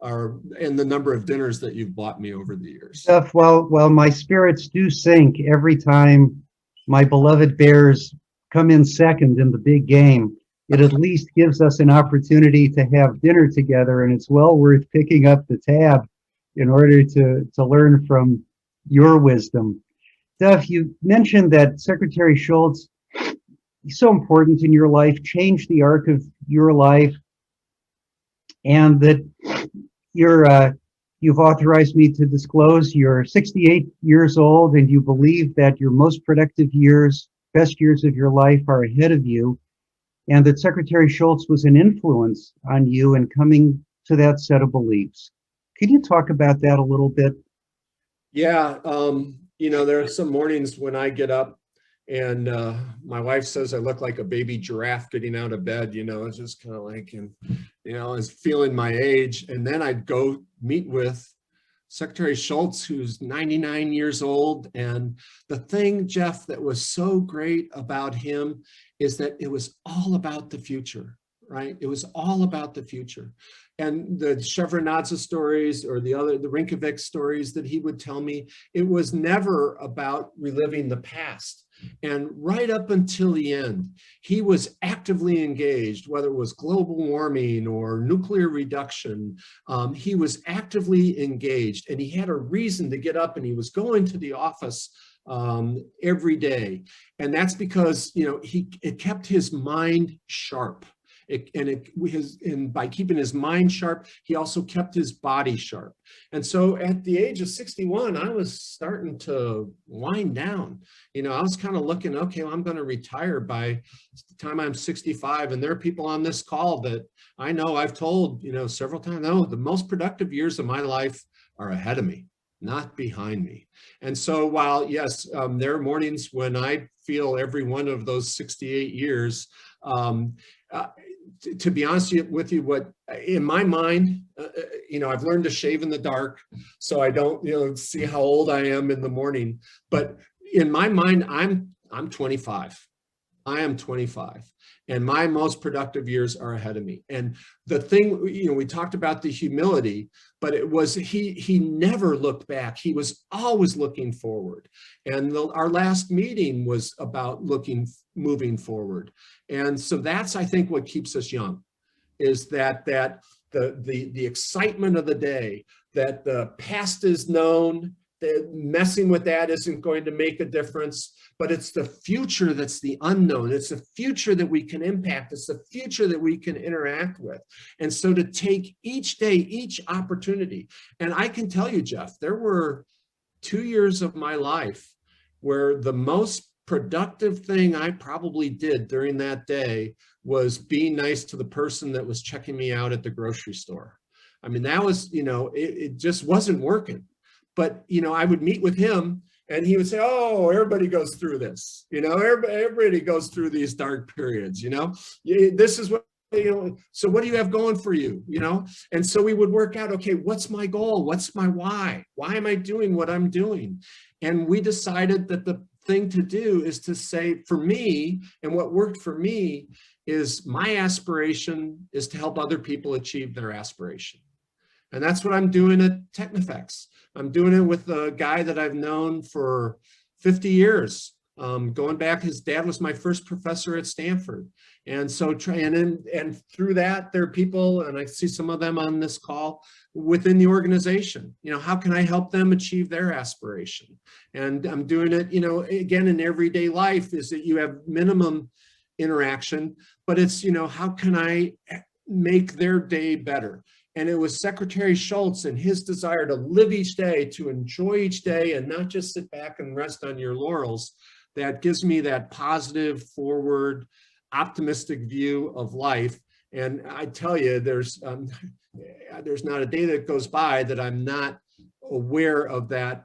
and the number of dinners that you've bought me over the years. Well, my spirits do sink every time my beloved Bears come in second in the big game. It at least gives us an opportunity to have dinner together, and it's well worth picking up the tab in order to learn from your wisdom. Duf, you mentioned that Secretary Shultz is so important in your life, changed the arc of your life, and that you've authorized me to disclose you're 68 years old, and you believe that your most productive years, best years of your life are ahead of you, and that Secretary Shultz was an influence on you in coming to that set of beliefs. Could you talk about that a little bit? Yeah, there are some mornings when I get up And my wife says I look like a baby giraffe getting out of bed, you know, it's just kind of like, and, you know, I was feeling my age. And then I'd go meet with Secretary Shultz, who's 99 years old. And the thing, Jeff, that was so great about him is that it was all about the future, right? It was all about the future. And the Shevardnadze stories or the Rinkovic stories that he would tell me, it was never about reliving the past. And right up until the end, he was actively engaged, whether it was global warming or nuclear reduction. He was actively engaged, and he had a reason to get up, and he was going to the office every day. And that's because, you know, it kept his mind sharp. And by keeping his mind sharp, he also kept his body sharp. And so at the age of 61, I was starting to wind down. You know, I was kind of looking, okay, well, I'm going to retire by the time I'm 65. And there are people on this call that I know I've told, you know, several times, no, the most productive years of my life are ahead of me, not behind me. And so while, yes, there are mornings when I feel every one of those 68 years, to be honest with you, what in my mind, you know, I've learned to shave in the dark, so I don't, you know, see how old I am in the morning. But in my mind, I'm 25. I am 25, and my most productive years are ahead of me. And the thing, you know, we talked about the humility, but it was he never looked back. He was always looking forward. And our last meeting was about moving forward. And so that's, I think, what keeps us young, is that the excitement of the day, that the past is known, that messing with that isn't going to make a difference, but it's the future that's the unknown. It's the future that we can impact. It's the future that we can interact with. And so to take each day, each opportunity, and I can tell you, Jeff, there were 2 years of my life where the most productive thing I probably did during that day was being nice to the person that was checking me out at the grocery store. I mean, that was, you know, it just wasn't working. But, you know, I would meet with him and he would say, oh, everybody goes through this, you know, everybody goes through these dark periods, you know, this is what, you know, so what do you have going for you, you know? And so we would work out, okay, what's my goal? What's my why? Why am I doing what I'm doing? And we decided that the thing to do is to say, for me, and what worked for me is my aspiration is to help other people achieve their aspiration. And that's what I'm doing at Technifex. I'm doing it with a guy that I've known for 50 years. Going back, his dad was my first professor at Stanford. And so, and through that, there are people, and I see some of them on this call, within the organization. You know, how can I help them achieve their aspiration? And I'm doing it, you know, again, in everyday life, is that you have minimum interaction, but it's, you know, how can I make their day better? And it was Secretary Shultz and his desire to live each day, to enjoy each day, and not just sit back and rest on your laurels, that gives me that positive, forward, optimistic view of life. And I tell you, there's not a day that goes by that I'm not aware of that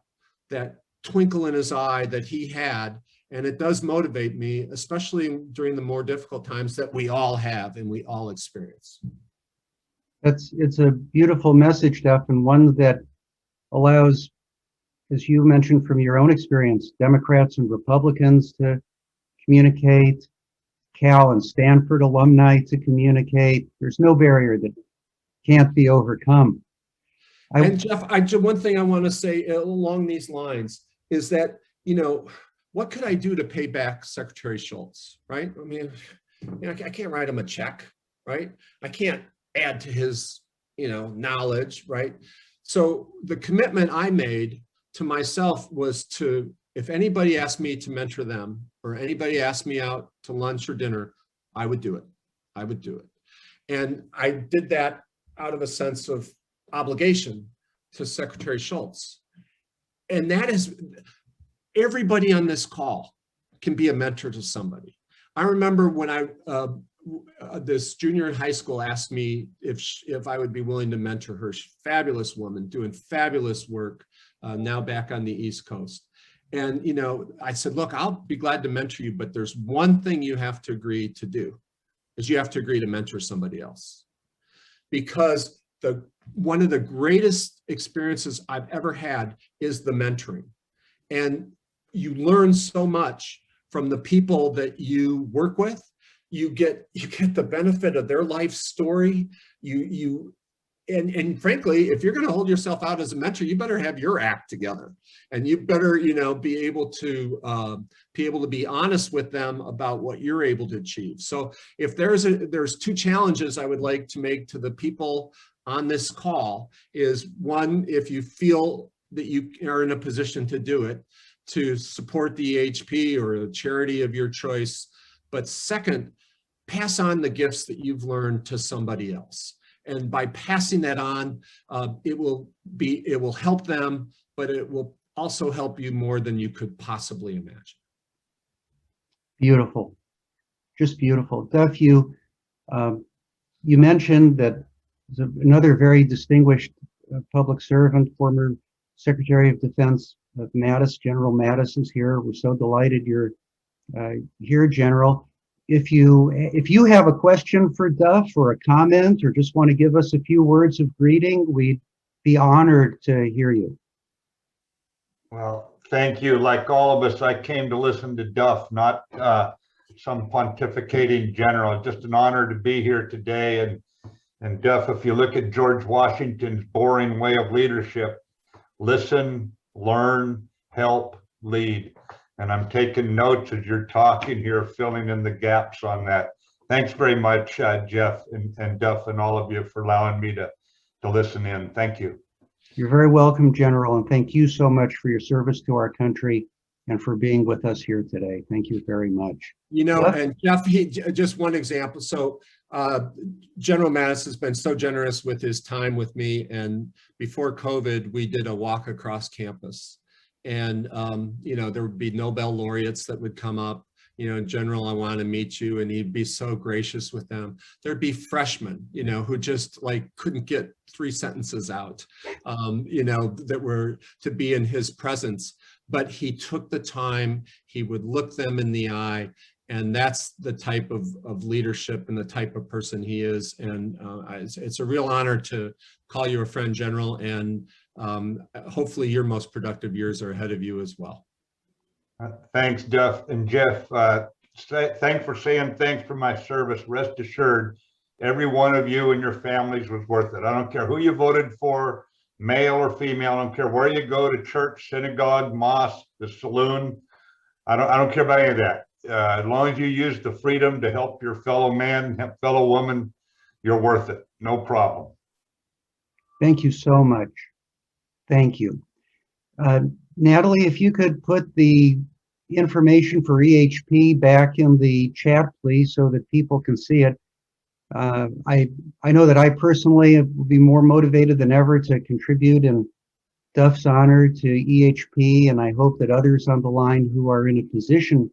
twinkle in his eye that he had. And it does motivate me, especially during the more difficult times that we all have and we all experience. It's a beautiful message, Duf, and one that allows, as you mentioned from your own experience, Democrats and Republicans to communicate, Cal and Stanford alumni to communicate. There's no barrier that can't be overcome. And Jeff, one thing I want to say along these lines is that, you know, what could I do to pay back Secretary Shultz, right? I mean, you know, I can't write him a check, right? I can't add to his, you know, knowledge, right? So the commitment I made to myself was to, if anybody asked me to mentor them or anybody asked me out to lunch or dinner, I would do it. I would do it. And I did that out of a sense of obligation to Secretary Shultz. And that is, everybody on this call can be a mentor to somebody. I remember when this junior in high school asked me if I would be willing to mentor her. She's a fabulous woman doing fabulous work now back on the East Coast. And, you know, I said, look, I'll be glad to mentor you, but there's one thing you have to agree to do, is you have to agree to mentor somebody else. Because one of the greatest experiences I've ever had is the mentoring. And you learn so much from the people that you work with. You get the benefit of their life story. And frankly, if you're going to hold yourself out as a mentor, you better have your act together, and you better, you know, be able to be honest with them about what you're able to achieve. So if there's two challenges I would like to make to the people on this call is, one, if you feel that you are in a position to do it, to support the EHP or a charity of your choice. But second, pass on the gifts that you've learned to somebody else. And by passing that on, it will help them, but it will also help you more than you could possibly imagine. Beautiful, just beautiful. Duf, you mentioned that another very distinguished public servant, former Secretary of Defense Mattis, General Mattis, is here. We're so delighted you're here, General. If you have a question for Duf or a comment, or just want to give us a few words of greeting, we'd be honored to hear you. Well, thank you. Like all of us, I came to listen to Duf, not some pontificating general. Just an honor to be here today. And Duf, if you look at George Washington's boring way of leadership, listen, learn, help, lead. And I'm taking notes as you're talking here, filling in the gaps on that. Thanks very much, Jeff and Duf and all of you for allowing me to listen in. Thank you. You're very welcome, General, and thank you so much for your service to our country and for being with us here today. Thank you very much. You know, and Jeff, just one example. So General Mattis has been so generous with his time with me. And before COVID, we did a walk across campus. And, you know, there would be Nobel laureates that would come up, you know, General, I want to meet you. And he'd be so gracious with them. There'd be freshmen, you know, who just like couldn't get 3 sentences out, you know, that were to be in his presence. But he took the time, he would look them in the eye. And that's the type of leadership and the type of person he is. And it's a real honor to call you a friend, General. And hopefully your most productive years are ahead of you as well. Thanks, Duf. And Jeff, thanks for saying thanks for my service. Rest assured, every one of you and your families was worth it. I don't care who you voted for, male or female. I don't care where you go to church, synagogue, mosque, the saloon. I don't care about any of that. As long as you use the freedom to help your fellow man, fellow woman, you're worth it. No problem. Thank you so much. Thank you. Natalie, if you could put the information for EHP back in the chat, please, so that people can see it. I know that I personally will be more motivated than ever to contribute in Duf's honor to EHP, and I hope that others on the line who are in a position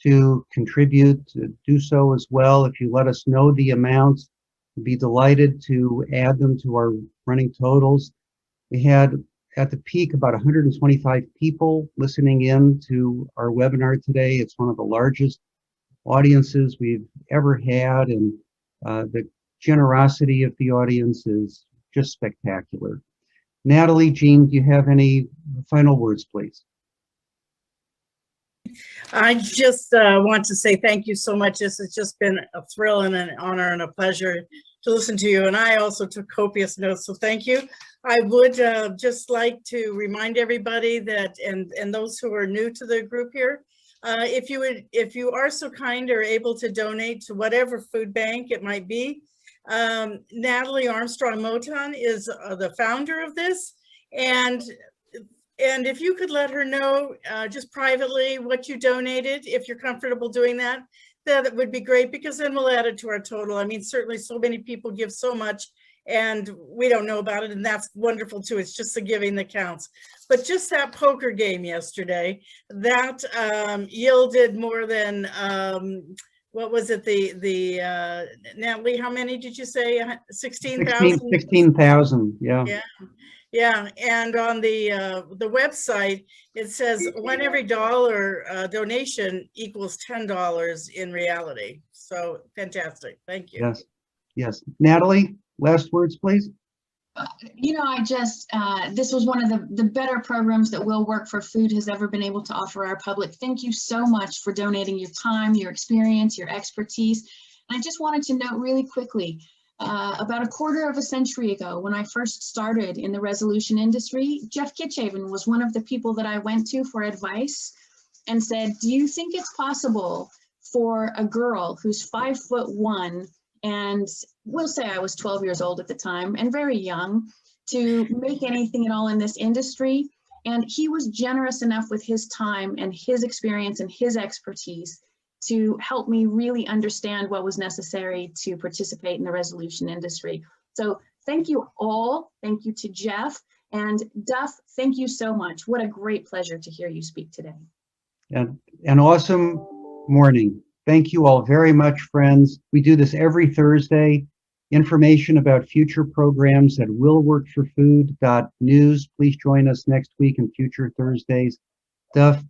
to contribute to do so as well. If you let us know the amounts, we'd be delighted to add them to our running totals. We had at the peak about 125 people listening in to our webinar today. It's one of the largest audiences we've ever had, and the generosity of the audience is just spectacular. Natalie, Jean, do you have any final words, please? I just want to say thank you so much. This has just been a thrill and an honor and a pleasure to listen to you. And I also took copious notes, so thank you. I would just like to remind everybody that, and those who are new to the group here, if you are so kind or able to donate to whatever food bank it might be, Natalie Armstrong Moton is the founder of this, and if you could let her know just privately what you donated, if you're comfortable doing that, that would be great, because then we'll add it to our total. I mean, certainly so many people give so much and we don't know about it, and that's wonderful too. It's just the giving that counts. But just that poker game yesterday, that yielded more than, what was it, Natalie, how many did you say? 16,000? 16,000, yeah. Yeah. Yeah, and on the website, it says every dollar donation equals $10 in reality. So fantastic. Thank you. Yes, yes. Natalie, last words, please. You know, this was one of the better programs that Will Work for Food has ever been able to offer our public. Thank you so much for donating your time, your experience, your expertise. And I just wanted to note really quickly, about a quarter of a century ago, when I first started in the resolution industry, Jeff Kitchaven was one of the people that I went to for advice and said, do you think it's possible for a girl who's 5'1", and we'll say I was 12 years old at the time and very young, to make anything at all in this industry? And he was generous enough with his time and his experience and his expertise to help me really understand what was necessary to participate in the resolution industry. So thank you all. Thank you to Jeff. And Duf, thank you so much. What a great pleasure to hear you speak today. And an awesome morning. Thank you all very much, friends. We do this every Thursday. Information about future programs at willworkforfood.news. Please join us next week and future Thursdays. Duf,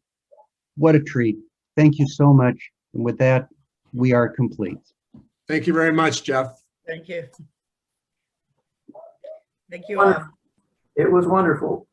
what a treat. Thank you so much. And with that, we are complete. Thank you very much, Jeff. Thank you. Thank you all. It was wonderful.